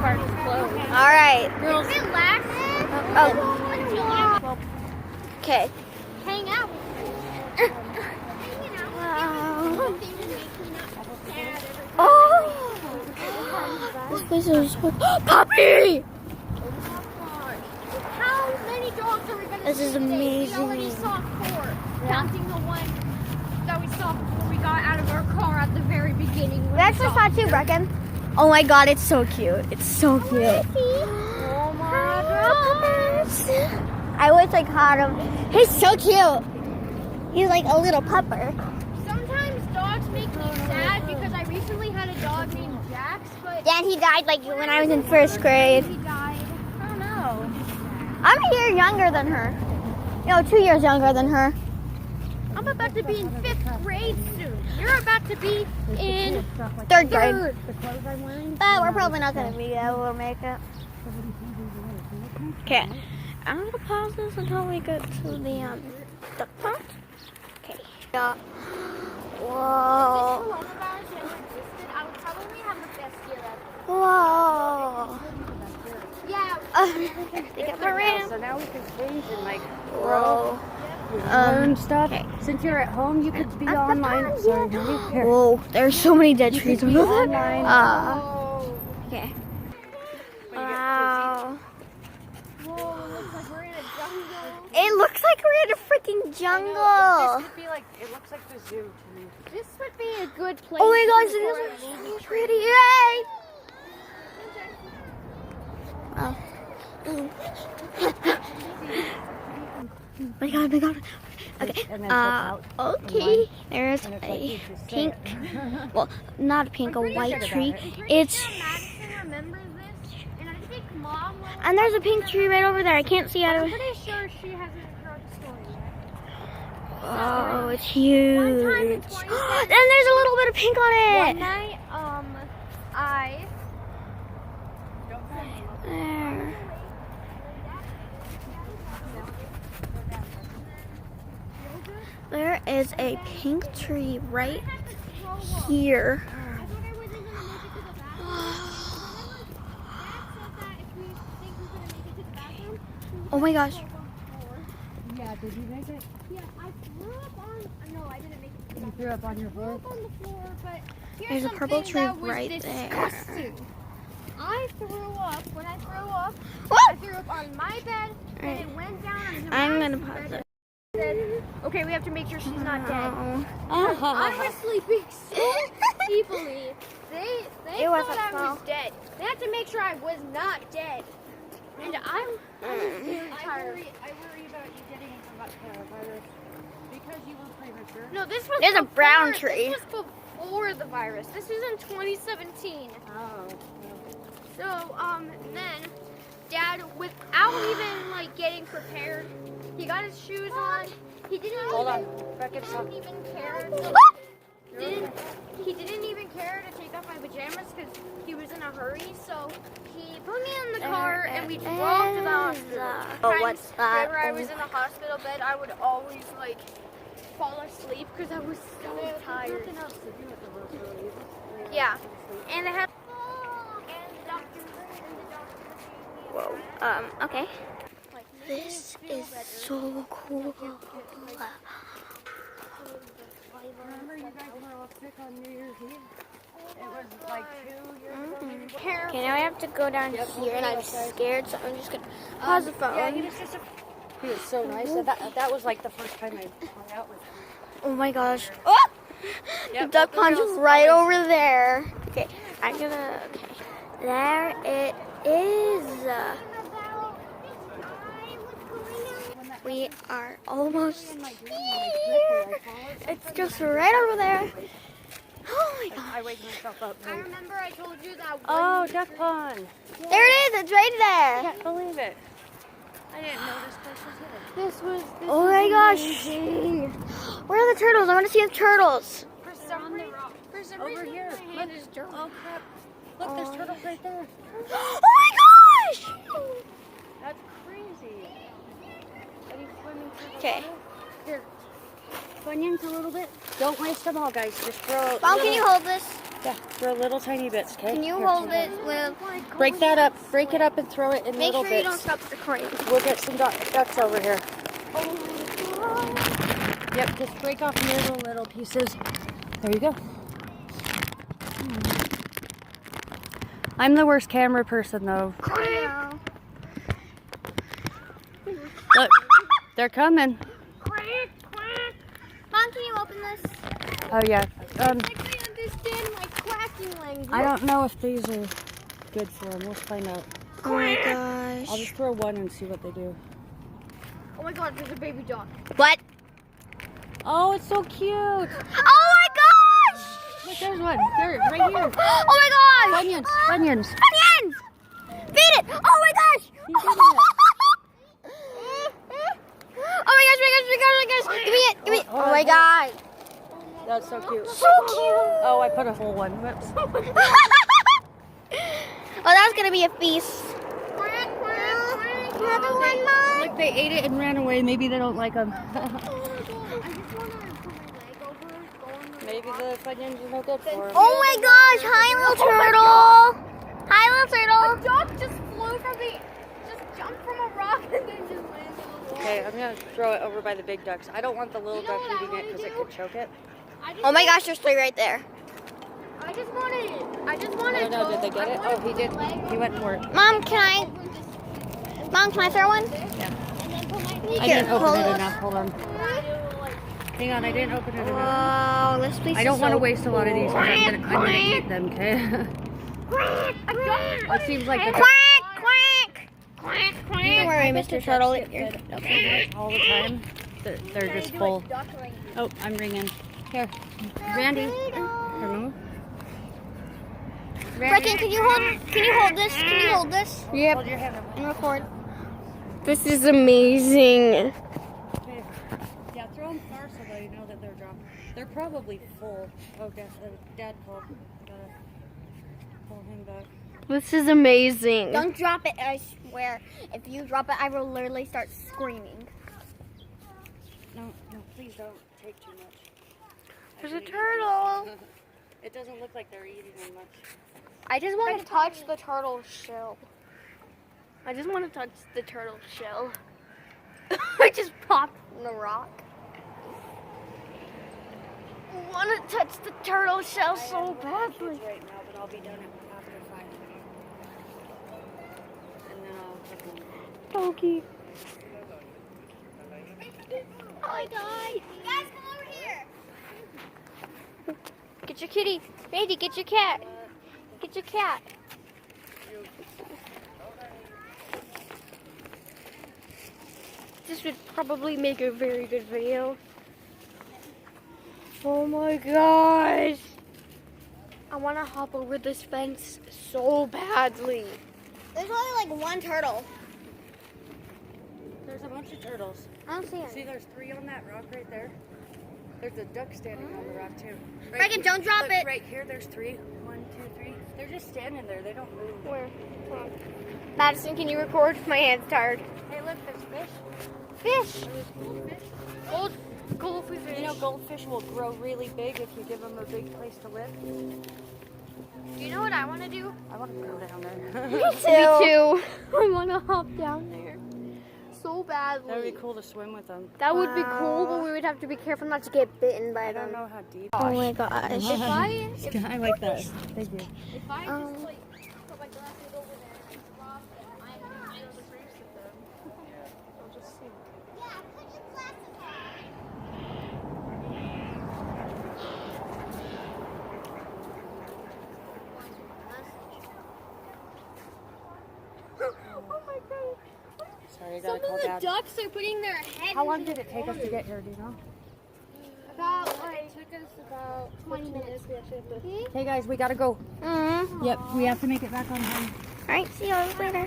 part is closed. All right. Girls. Relax. Oh. Okay. Hang out. Oh. This place is so... Puppy! How many dogs are we going to see? This is amazing. We already saw 4, counting the one that we saw before we got out of our car at the very beginning. We actually saw 2, Brecken. Oh my god, it's so cute. It's so cute. Oh my gosh. I wish I caught him. He's so cute. He's like a little pupper. Sometimes dogs make me sad because I recently had a dog named Jax, but Yeah, and he died like when I was in 1st grade. he died. I don't know. I'm a year younger than her. No, 2 years younger than her. I'm about to be in 5th grade soon. You're about to be in 3rd grade. 3rd. The clothes I'm wearing? But we're probably not going to be able to make it. Okay. I'm going to pause this until we get to the duck pond. Okay. Yeah. Whoa. If this coronavirus never existed, I would probably have the best year ever. Whoa. Yeah. They got the ramp. So now we can change and like grow, Whoa. learn stuff. okay. Since you're at home, you could be That's the online. pond, So yeah. here. Whoa, there's so many dead trees over there. online. Oh. Okay. Wow. Whoa, looks like we're in a jungle. It looks like we're in a freaking jungle. This could be like, it looks like the zoo to me. This would be a good place. Oh my gosh, for it a is movie. so pretty. Yay! Oh. My god, my god. Okay. And then flip out. Okay. There's And it's like a you just pink, sit. well, not a pink, a white sure tree. about it. It's, Madison remembers this, and I think Mom will. and there's a pink tree right over there. I can't see out I'm of it. pretty sure she hasn't heard the story yet. Oh, it's huge. One time in And 2017 there's a little bit of pink on One it. night, I There. There is a pink tree right here. Oh my gosh. Yeah, did you make it? Yeah, I threw up on. No, I didn't make it. to the You bathroom. threw up on your I threw floor? up on the floor, but here's There's a purple something tree that was right there. disgusting. I threw up. When I threw up, I What? threw up on my bed, and it went down on I'm Matt's gonna pause bed. it. Okay, we have to make sure she's not dead. Oh. I was sleeping so deeply. They It thought wasn't I was so. dead. They had to make sure I was not dead. And I was very tired. I worry about you getting coronavirus because you were premature. No, this was There's a brown before- tree. This was before the virus. This was in 2017. Oh. So, then Dad, without even like getting prepared, he got his shoes on. He didn't Hold even, on. Back it up. didn't even care. He didn't even care to take off my pajamas because he was in a hurry. So he put me in the car and we drove to the hospital. Oh, what's that? Whenever I was in the hospital bed, I would always like fall asleep because I was so tired. Nothing else to do at the hospital. Yeah, and they had. Whoa. Okay. This is so cool. Remember you guys were all sick on New Year's Eve? It was like 2 years ago. Okay, now I have to go down here, and I'm scared, so I'm just gonna pause the phone. Yeah, he was so nice. That was like the first time I hung out with him. Oh my gosh. Oh! Yep, The duck the pond's girls right always- over there. Okay, I'm gonna. Okay, there it is. We are almost here. It's just right over there. Oh my I gosh. wake myself up. I remember I told you that one. Oh, duck pond. There it is. It's right I there. can't believe it. I didn't know this place was here. This Oh was my gosh. amazing. Where are the turtles? I want to see the turtles. For some Over reason, here. my hand is dirty. Oh crap. Look, there's turtles right there. Oh my gosh. That's crazy. Are you swimming through the Okay. water? Here. Funyuns a little bit. Don't waste them all, guys. Just throw. Mom, can you hold this? Yeah, throw little tiny bits, okay? Can you Here, hold here. it with... Break that up. Break it up and throw it in Make little sure bits. you don't stop the recording. We'll get some ducks over here. Oh my God. Yep, just break off little pieces. There you go. I'm the worst camera person, though. Look, they're coming. Mom, can you open this? Oh, yeah. I understand my quacking language. I don't know if these are good for them. We'll find out. Oh my gosh. I'll just throw one and see what they do. Oh my God, there's a baby duck. What? Oh, it's so cute. Oh my gosh! Look, there's one. There, right here. Oh my gosh! Onions. Onions. Onions! Feed it! Oh my gosh! He's eating it. Oh my gosh, Give me it! Give me it! Oh my god! That's so cute. So cute! Oh, I put a whole one. Whoops. Oh, that was gonna be a feast. Another one, Mom? Look, they ate it and ran away. Maybe they don't like them. I just want to put my leg over, go in the Maybe the Funyuns are no good for them. Oh my gosh! Hi, little turtle! Hi, little turtle! A duck just flew from just jumped from a rock and then just landed on the wall. Okay, I'm going to throw it over by the big ducks. I don't want the little You know duck what I eating it wanna because it do? could choke it. Oh my gosh, there's 3 right there. I just want to I don't know, did they get it? Oh, he did. He went for it. Mom, can I throw one? Yeah. Here, I didn't open hold it it. enough. Hold on. Hang on, I didn't open it enough. Wow, this place I don't is want to so waste a lot of these. cool. I'm gonna eat them, okay? It seems like the Quack, quack, quack, quack. Don't worry, Mr. Turtle. You're all the time. They're just full. Oh, I'm ringing. Here, Randy. Remove. Brecken, can you hold this? Can you hold this? Yep. Hold your hand up. And record. This is amazing. Okay. Yeah, throw them far so that you know that they're dropped. They're probably full. Oh, Dad called. Gotta pull him back. This is amazing. Don't drop it, I swear. If you drop it, I will literally start screaming. No, please don't take too much. There's a turtle. It doesn't look like they're eating them much. I just want to touch the turtle shell. I just want to touch the turtle shell. I just popped in the rock. I want to touch the turtle shell so badly. Right now, but I'll be done after 5. And then I'll cook them. Pokey. Oh my god. Guys, come over here. Get your kitty. Randy, get your cat. Get your cat. This would probably make a very good video. Oh my gosh. I want to hop over this fence so badly. There's only like 1 turtle. There's a bunch of turtles. I don't see See, there's 3 on that rock right there. There's a duck standing on the rock too. Brecken, don't drop Look, it. Right here, there's 3. 1, 2, 3. They're just standing there. They don't move. Where? Madison, can you record? My hand's tired. Hey, look, there's fish. Fish. There's goldfish. Goldfish. You know, goldfish will grow really big if you give them a big place to live. Do you know what I want to do? I want to go down there. Me too. I want to hop down there so badly. That would be cool to swim with them. That would be cool, but we would have to be careful not to get bitten by I them. don't know how deep. Oh my gosh. I like that. Thank you. If I just like put my glasses over there and drop them, I know the fruits of them. I'll just see. Yeah, put your glasses on. Oh my god. Sorry, I Some gotta call of the Dad. ducks are putting their head. How long did it take us to get here? Do you know? About it took us about 20 minutes. We actually have to. Hey guys, we gotta go. Mm-hmm. Yep, we have to make it back on time. All right, see you later.